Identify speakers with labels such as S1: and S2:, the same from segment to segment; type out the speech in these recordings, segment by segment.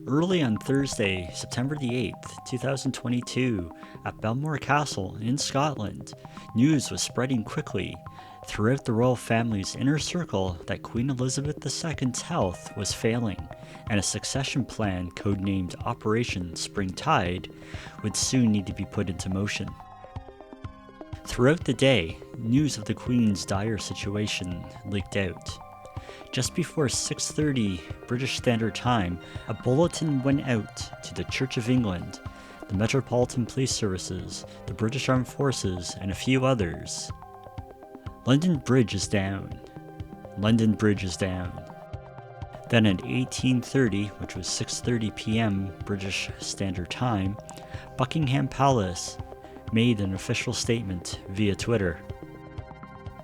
S1: Early on Thursday, September the 8th, 2022, at Belmore Castle in Scotland, news was spreading quickly throughout the royal family's inner circle that Queen Elizabeth II's health was failing, and a succession plan codenamed Operation Spring Tide would soon need to be put into motion. Throughout the day, news of the Queen's dire situation leaked out. Just before 6:30 British Standard Time, a bulletin went out to the Church of England, the Metropolitan Police Services, the British Armed Forces, and a few others. London Bridge is down. London Bridge is down. Then at 18:30, which was 6:30 p.m. British Standard Time, Buckingham Palace made an official statement via Twitter.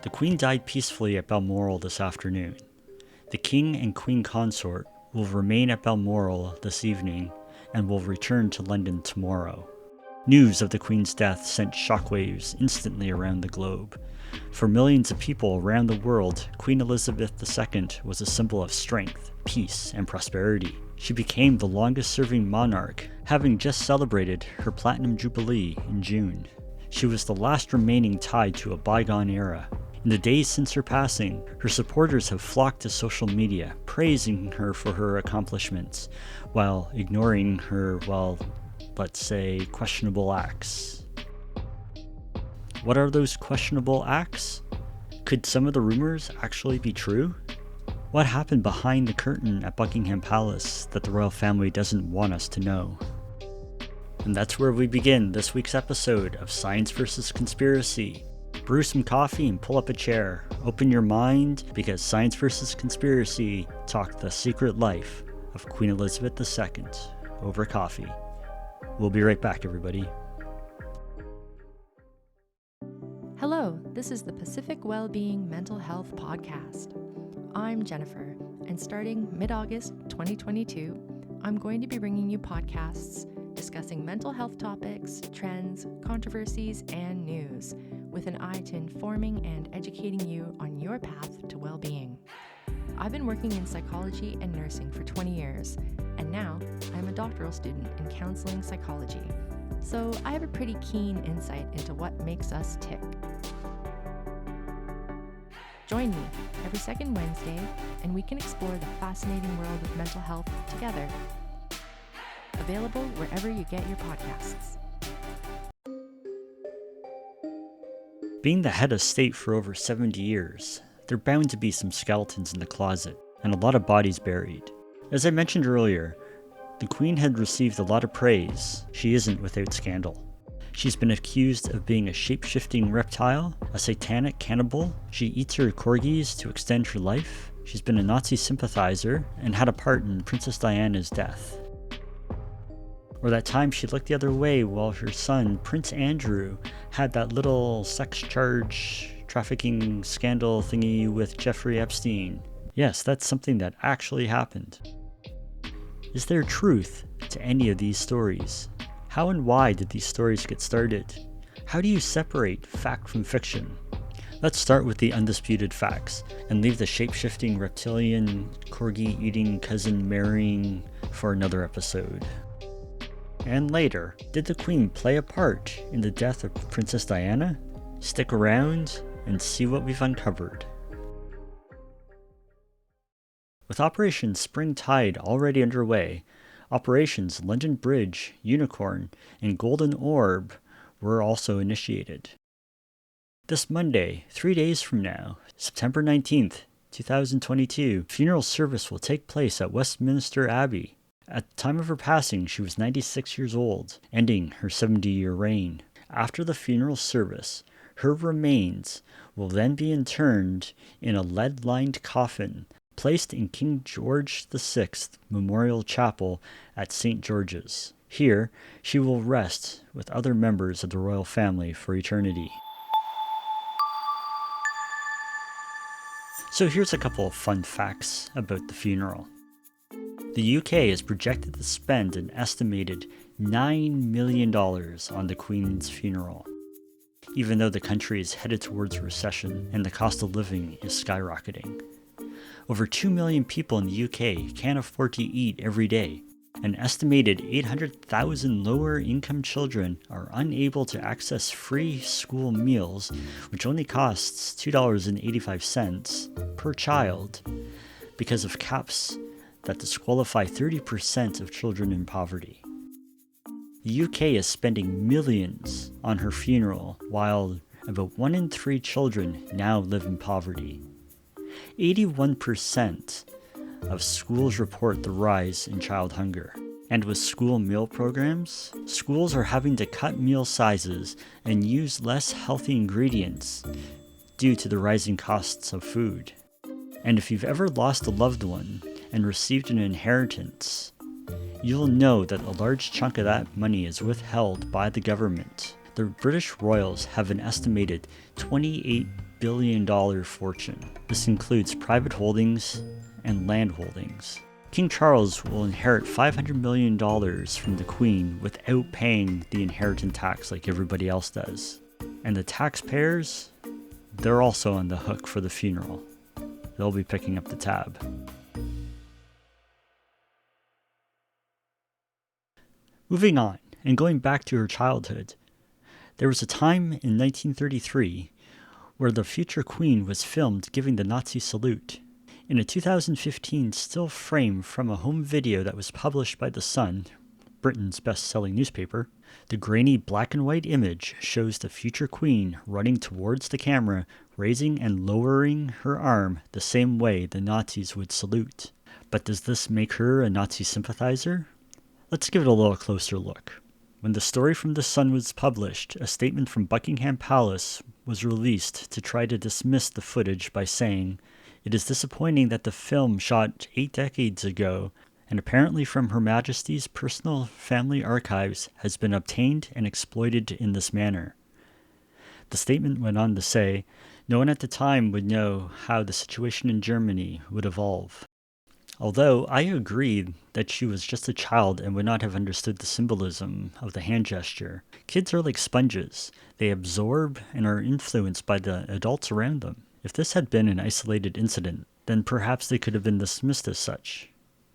S1: The Queen died peacefully at Balmoral this afternoon. The King and Queen Consort will remain at Balmoral this evening and will return to London tomorrow. News of the Queen's death sent shockwaves instantly around the globe. For millions of people around the world, Queen Elizabeth II was a symbol of strength, peace, and prosperity. She became the longest-serving monarch, having just celebrated her Platinum Jubilee in June. She was the last remaining tied to a bygone era. In the days since her passing, her supporters have flocked to social media, praising her for her accomplishments, while ignoring her, let's say, questionable acts. What are those questionable acts? Could some of the rumors actually be true? What happened behind the curtain at Buckingham Palace that the royal family doesn't want us to know? And that's where we begin this week's episode of Science vs. Conspiracy. Brew some coffee and pull up a chair. Open your mind, because Science vs. Conspiracy talk the secret life of Queen Elizabeth II over coffee. We'll be right back, everybody.
S2: Hello, this is the Pacific Wellbeing Mental Health Podcast. I'm Jennifer, and starting mid-August 2022, I'm going to be bringing you podcasts discussing mental health topics, trends, controversies, and news, with an eye to informing and educating you on your path to well-being. I've been working in psychology and nursing for 20 years, and now I'm a doctoral student in counseling psychology, so I have a pretty keen insight into what makes us tick. Join me every second Wednesday, and we can explore the fascinating world of mental health together. Available wherever you get your podcasts.
S1: Being the head of state for over 70 years, there are bound to be some skeletons in the closet, and a lot of bodies buried. As I mentioned earlier, the Queen had received a lot of praise. She isn't without scandal. She's been accused of being a shape-shifting reptile, a satanic cannibal. She eats her corgis to extend her life. She's been a Nazi sympathizer and had a part in Princess Diana's death. Or that time she looked the other way while her son, Prince Andrew, had that little sex charge trafficking scandal thingy with Jeffrey Epstein. Yes, that's something that actually happened. Is there truth to any of these stories? How and why did these stories get started? How do you separate fact from fiction? Let's start with the undisputed facts and leave the shape-shifting reptilian corgi-eating cousin marrying for another episode. And later, did the Queen play a part in the death of Princess Diana? Stick around and see what we've uncovered. With Operation Spring Tide already underway, Operations London Bridge, Unicorn, and Golden Orb were also initiated. This Monday, 3 days from now, September 19th, 2022, funeral service will take place at Westminster Abbey. At the time of her passing, she was 96 years old, ending her 70-year reign. After the funeral service, her remains will then be interned in a lead-lined coffin placed in King George VI Memorial Chapel at St. George's. Here, she will rest with other members of the royal family for eternity. So here's a couple of fun facts about the funeral. The UK is projected to spend an estimated $9 million on the Queen's funeral, even though the country is headed towards recession and the cost of living is skyrocketing. Over 2 million people in the UK can't afford to eat every day, An estimated 800,000 lower-income children are unable to access free school meals, which only costs $2.85 per child, because of caps that disqualify 30% of children in poverty. The UK is spending millions on her funeral, while about 1 in 3 children now live in poverty. 81% of schools report the rise in child hunger. And with school meal programs, schools are having to cut meal sizes and use less healthy ingredients due to the rising costs of food. And if you've ever lost a loved one and received an inheritance, you'll know that a large chunk of that money is withheld by the government. The British royals have an estimated $28 billion fortune. This includes private holdings and land holdings. King Charles will inherit $500 million from the Queen without paying the inheritance tax like everybody else does. And the taxpayers, they're also on the hook for the funeral. They'll be picking up the tab. Moving on, and going back to her childhood, there was a time in 1933 where the future Queen was filmed giving the Nazi salute. In a 2015 still frame from a home video that was published by The Sun, Britain's best-selling newspaper, the grainy black and white image shows the future Queen running towards the camera, raising and lowering her arm the same way the Nazis would salute. But does this make her a Nazi sympathizer? Let's give it a little closer look. When the story from The Sun was published, a statement from Buckingham Palace was released to try to dismiss the footage by saying, "It is disappointing that the film shot 8 decades ago and apparently from Her Majesty's personal family archives has been obtained and exploited in this manner." The statement went on to say, no one at the time would know how the situation in Germany would evolve. Although I agree that she was just a child and would not have understood the symbolism of the hand gesture, kids are like sponges. They absorb and are influenced by the adults around them. If this had been an isolated incident, then perhaps they could have been dismissed as such.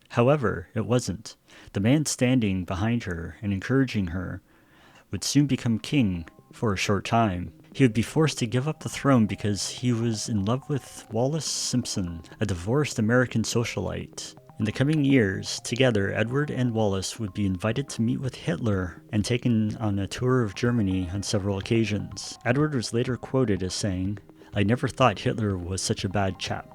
S1: However, it wasn't. The man standing behind her and encouraging her would soon become king for a short time. He would be forced to give up the throne because he was in love with Wallis Simpson, a divorced American socialite. In the coming years, together, Edward and Wallis would be invited to meet with Hitler and taken on a tour of Germany on several occasions. Edward was later quoted as saying, "I never thought Hitler was such a bad chap."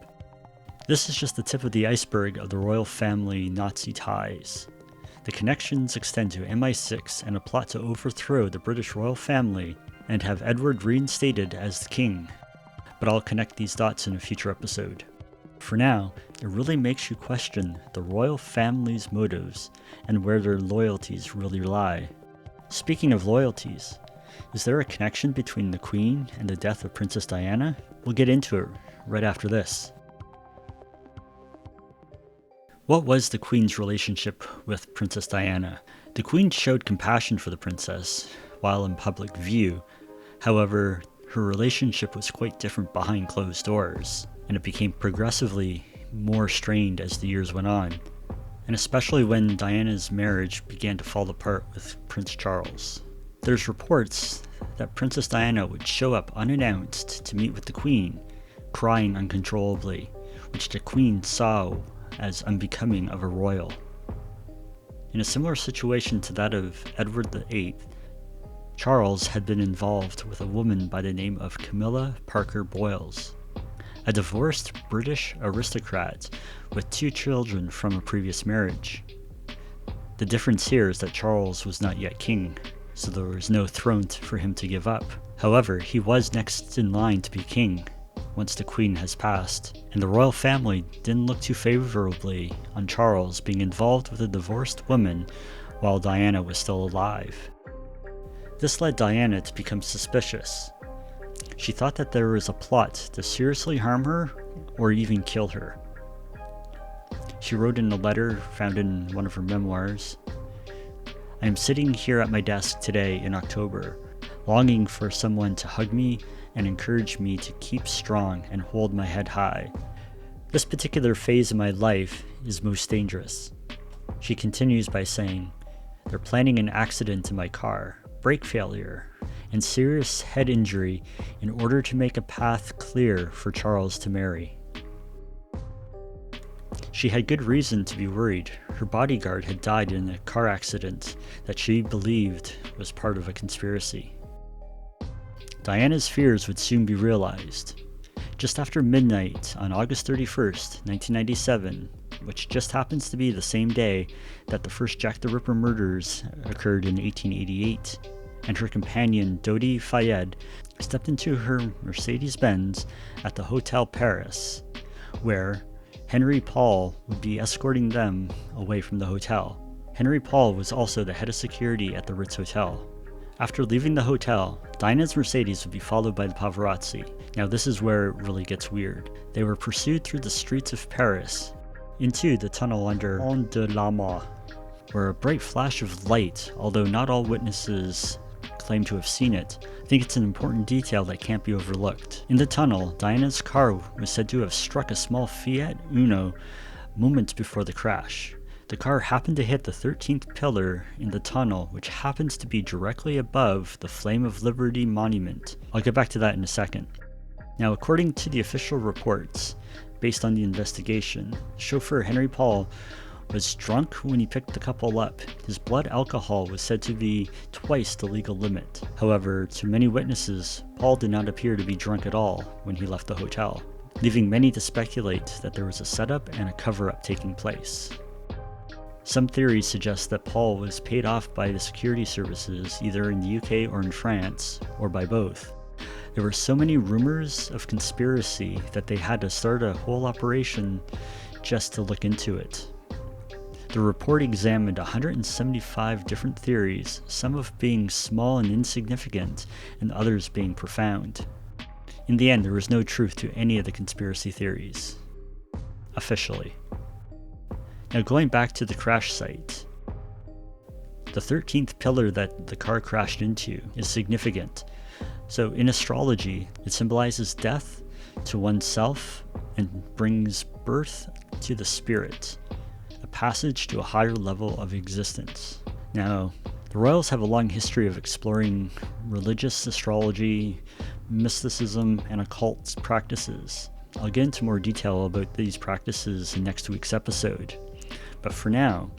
S1: This is just the tip of the iceberg of the royal family Nazi ties. The connections extend to MI6 and a plot to overthrow the British royal family and have Edward reinstated as the king. But I'll connect these dots in a future episode. For now, it really makes you question the royal family's motives and where their loyalties really lie. Speaking of loyalties, is there a connection between the Queen and the death of Princess Diana? We'll get into it right after this. What was the Queen's relationship with Princess Diana? The Queen showed compassion for the princess while in public view. However, her relationship was quite different behind closed doors, and it became progressively more strained as the years went on, and especially when Diana's marriage began to fall apart with Prince Charles. There's reports that Princess Diana would show up unannounced to meet with the Queen, crying uncontrollably, which the Queen saw as unbecoming of a royal. In a similar situation to that of Edward VIII, Charles had been involved with a woman by the name of Camilla Parker Boyles, a divorced British aristocrat with 2 children from a previous marriage. The difference here is that Charles was not yet king, so there was no throne for him to give up. However, he was next in line to be king once the Queen has passed, and the royal family didn't look too favorably on Charles being involved with a divorced woman while Diana was still alive. This led Diana to become suspicious. She thought that there was a plot to seriously harm her or even kill her. She wrote in a letter found in one of her memoirs, "I am sitting here at my desk today in October, longing for someone to hug me and encourage me to keep strong and hold my head high. This particular phase of my life is most dangerous. She continues by saying, "They're planning an accident in my car, brake failure, and serious head injury in order to make a path clear for Charles to marry." She had good reason to be worried. Her bodyguard had died in a car accident that she believed was part of a conspiracy. Diana's fears would soon be realized. Just after midnight on August 31st, 1997, which just happens to be the same day that the first Jack the Ripper murders occurred in 1888, and her companion Dodi Fayed stepped into her Mercedes-Benz at the Hotel Paris, where Henry Paul would be escorting them away from the hotel. Henry Paul was also the head of security at the Ritz Hotel. After leaving the hotel, Diana's Mercedes would be followed by the paparazzi. Now this is where it really gets weird. They were pursued through the streets of Paris into the tunnel under Pont de la Mort, where a bright flash of light, although not all witnesses claim to have seen it, I think it's an important detail that can't be overlooked. In the tunnel, Diana's car was said to have struck a small Fiat Uno moments before the crash. The car happened to hit the 13th pillar in the tunnel, which happens to be directly above the Flame of Liberty monument. I'll get back to that in a second. Now, according to the official reports, based on the investigation, chauffeur Henry Paul was drunk when he picked the couple up. His blood alcohol was said to be twice the legal limit. However, to many witnesses, Paul did not appear to be drunk at all when he left the hotel, leaving many to speculate that there was a setup and a cover-up taking place. Some theories suggest that Paul was paid off by the security services either in the UK or in France, or by both. There were so many rumors of conspiracy that they had to start a whole operation just to look into it. The report examined 175 different theories, some of being small and insignificant, and others being profound. In the end, there was no truth to any of the conspiracy theories. Officially. Now going back to the crash site, the 13th pillar that the car crashed into is significant. So in astrology, it symbolizes death to oneself and brings birth to the spirit, a passage to a higher level of existence. Now, the royals have a long history of exploring religious astrology, mysticism, and occult practices. I'll get into more detail about these practices in next week's episode. But for now,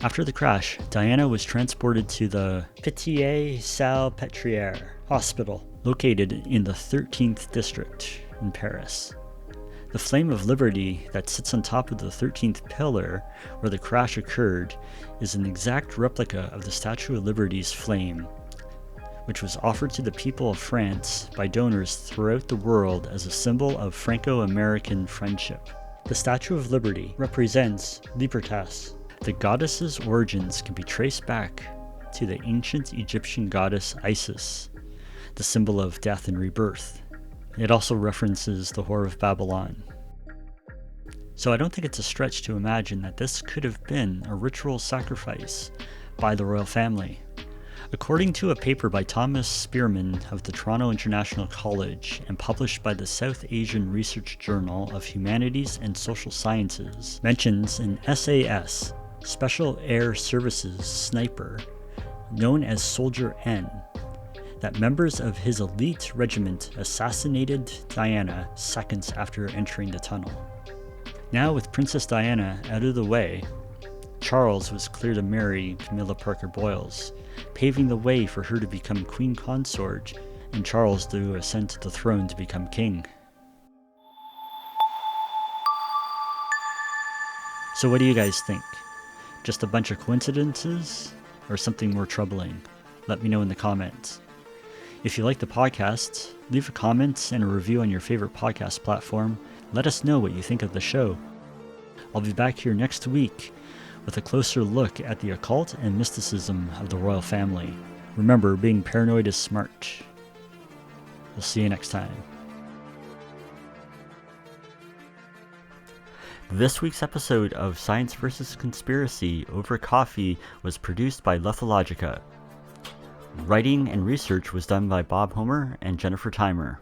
S1: after the crash, Diana was transported to the Pitié-Salpêtrière hospital, located in the 13th district in Paris. The Flame of Liberty that sits on top of the 13th pillar where the crash occurred is an exact replica of the Statue of Liberty's flame, which was offered to the people of France by donors throughout the world as a symbol of Franco-American friendship. The Statue of Liberty represents Libertas. The goddess's origins can be traced back to the ancient Egyptian goddess Isis, the symbol of death and rebirth. It also references the Whore of Babylon. So I don't think it's a stretch to imagine that this could have been a ritual sacrifice by the royal family. According to a paper by Thomas Spearman of the Toronto International College and published by the South Asian Research Journal of Humanities and Social Sciences, mentions an SAS, Special Air Services sniper, known as Soldier N, that members of his elite regiment assassinated Diana seconds after entering the tunnel. Now with Princess Diana out of the way, Charles was clear to marry Camilla Parker Boyles, paving the way for her to become Queen Consort and Charles to ascend to the throne to become king. So what do you guys think? Just a bunch of coincidences or something more troubling? Let me know in the comments. If you like the podcast, leave a comment and a review on your favorite podcast platform. Let us know what you think of the show. I'll be back here next week with a closer look at the occult and mysticism of the royal family. Remember, being paranoid is smart. We'll see you next time. This week's episode of Science vs. Conspiracy over coffee was produced by Lethologica. Writing and research was done by Bob Homer and Jennifer Timer.